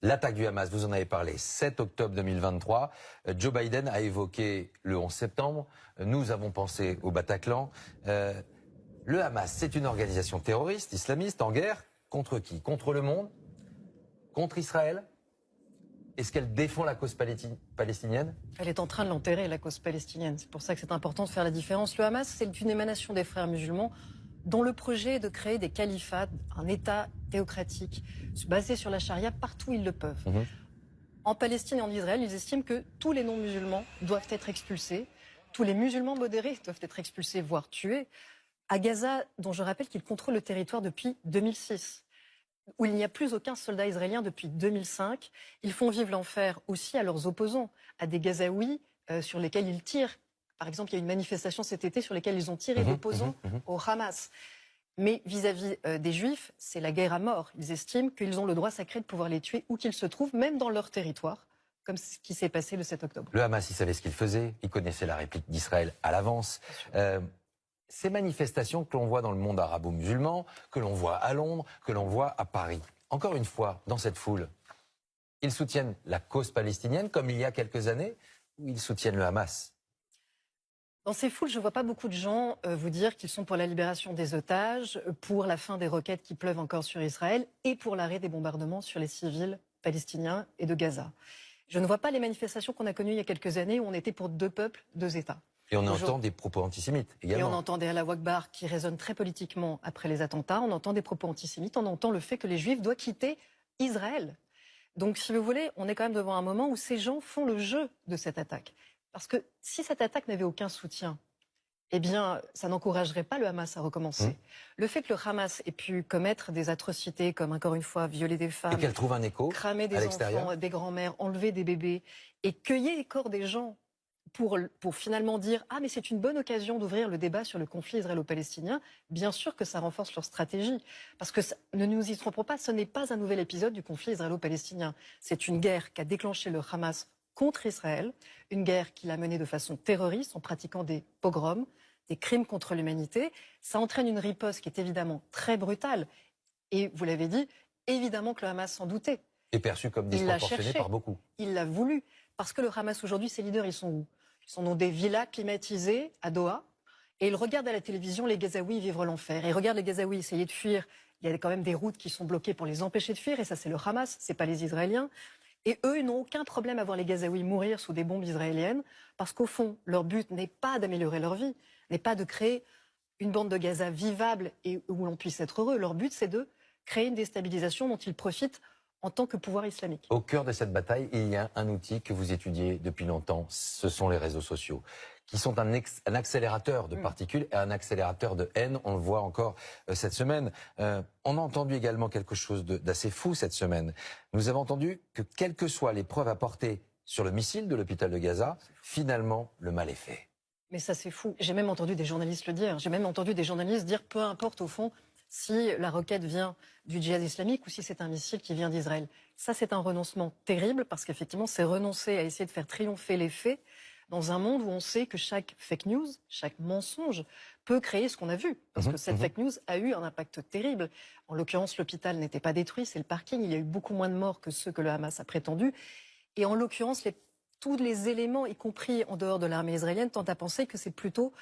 L'attaque du Hamas, vous en avez parlé, 7 octobre 2023. Joe Biden a évoqué le 11 septembre. Nous avons pensé au Bataclan. Le Hamas, c'est une organisation terroriste, islamiste, en guerre. Contre qui? Contre le monde? Contre Israël? Est-ce qu'elle défend la cause palestinienne? Elle est en train de l'enterrer, la cause palestinienne. C'est pour ça que c'est important de faire la différence. Le Hamas, c'est une émanation des frères musulmans dont le projet est de créer des califats, un État théocratique, basé sur la charia partout où ils le peuvent. En Palestine et en Israël, ils estiment que tous les non-musulmans doivent être expulsés, tous les musulmans modérés doivent être expulsés, voire tués. À Gaza, dont je rappelle qu'ils contrôlent le territoire depuis 2006, où il n'y a plus aucun soldat israélien depuis 2005, ils font vivre l'enfer aussi à leurs opposants, à des Gazaouis sur lesquels ils tirent. Par exemple, il y a une manifestation cet été sur laquelle ils ont tiré d'opposants au Hamas. Mais vis-à-vis des Juifs, c'est la guerre à mort. Ils estiment qu'ils ont le droit sacré de pouvoir les tuer où qu'ils se trouvent, même dans leur territoire, comme ce qui s'est passé le 7 octobre. Le Hamas, il savait ce qu'il faisait, il connaissait la réplique d'Israël à l'avance. Ces manifestations que l'on voit dans le monde arabo-musulman, que l'on voit à Londres, que l'on voit à Paris, encore une fois, dans cette foule, ils soutiennent la cause palestinienne, comme il y a quelques années, ou ils soutiennent le Hamas? Dans ces foules, je ne vois pas beaucoup de gens vous dire qu'ils sont pour la libération des otages, pour la fin des roquettes qui pleuvent encore sur Israël et pour l'arrêt des bombardements sur les civils palestiniens et de Gaza. Je ne vois pas les manifestations qu'on a connues il y a quelques années où on était pour 2 peuples, 2 États. Et on entend des propos antisémites également. Et on entend des Allahu Akbar qui résonnent très politiquement après les attentats, on entend des propos antisémites, on entend le fait que les Juifs doivent quitter Israël. Donc si vous voulez, on est quand même devant un moment où ces gens font le jeu de cette attaque. Parce que si cette attaque n'avait aucun soutien, eh bien, ça n'encouragerait pas le Hamas à recommencer. Le fait que le Hamas ait pu commettre des atrocités, comme encore une fois violer des femmes, et qu'elle trouve un écho cramer des enfants, des grands-mères, enlever des bébés, et cueillir les corps des gens pour finalement dire « Ah, mais c'est une bonne occasion d'ouvrir le débat sur le conflit israélo-palestinien », bien sûr que ça renforce leur stratégie. Parce que, ne nous y trompons pas, ce n'est pas un nouvel épisode du conflit israélo-palestinien. C'est une guerre qu'a déclenché le Hamas contre Israël, une guerre qu'il a menée de façon terroriste en pratiquant des pogroms, des crimes contre l'humanité. Ça entraîne une riposte qui est évidemment très brutale. Et vous l'avez dit, évidemment que le Hamas s'en doutait. Et perçu comme disproportionné par beaucoup. Il l'a voulu. Parce que le Hamas aujourd'hui, ses leaders, ils sont où? Ils sont dans des villas climatisées à Doha. Et ils regardent à la télévision les Gazaouis vivre l'enfer. Et ils regardent les Gazaouis essayer de fuir. Il y a quand même des routes qui sont bloquées pour les empêcher de fuir. Et ça, c'est le Hamas, c'est pas les Israéliens. Et eux, ils n'ont aucun problème à voir les Gazaouis mourir sous des bombes israéliennes, parce qu'au fond, leur but n'est pas d'améliorer leur vie, n'est pas de créer une bande de Gaza vivable et où l'on puisse être heureux. Leur but, c'est de créer une déstabilisation dont ils profitent en tant que pouvoir islamique. Au cœur de cette bataille, il y a un outil que vous étudiez depuis longtemps, ce sont les réseaux sociaux, qui sont un accélérateur de particules et un accélérateur de haine. On le voit encore cette semaine. On a entendu également quelque chose d'assez fou cette semaine. Nous avons entendu que quelles que soient les preuves apportées sur le missile de l'hôpital de Gaza, finalement, le mal est fait. Mais ça, c'est fou. J'ai même entendu des journalistes le dire. J'ai même entendu des journalistes dire, peu importe au fond, si la roquette vient du djihad islamique ou si c'est un missile qui vient d'Israël. Ça, c'est un renoncement terrible parce qu'effectivement, c'est renoncer à essayer de faire triompher les faits dans un monde où on sait que chaque fake news, chaque mensonge peut créer ce qu'on a vu. Parce que cette fake news a eu un impact terrible. En l'occurrence, l'hôpital n'était pas détruit, c'est le parking. Il y a eu beaucoup moins de morts que ceux que le Hamas a prétendu. Et en l'occurrence, tous les éléments, y compris en dehors de l'armée israélienne, tentent à penser que c'est plutôt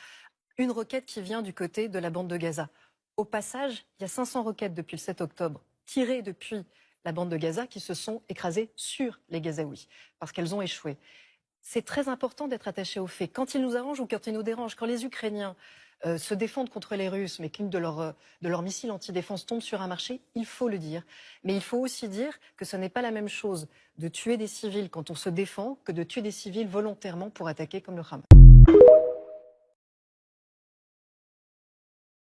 une roquette qui vient du côté de la bande de Gaza. Au passage, il y a 500 roquettes depuis le 7 octobre, tirées depuis la bande de Gaza, qui se sont écrasées sur les Gazaouis, parce qu'elles ont échoué. C'est très important d'être attaché aux faits. Quand ils nous arrangent ou quand ils nous dérangent, quand les Ukrainiens se défendent contre les Russes, mais qu'une de leurs missiles antidéfense tombe sur un marché, il faut le dire. Mais il faut aussi dire que ce n'est pas la même chose de tuer des civils quand on se défend que de tuer des civils volontairement pour attaquer comme le Hamas.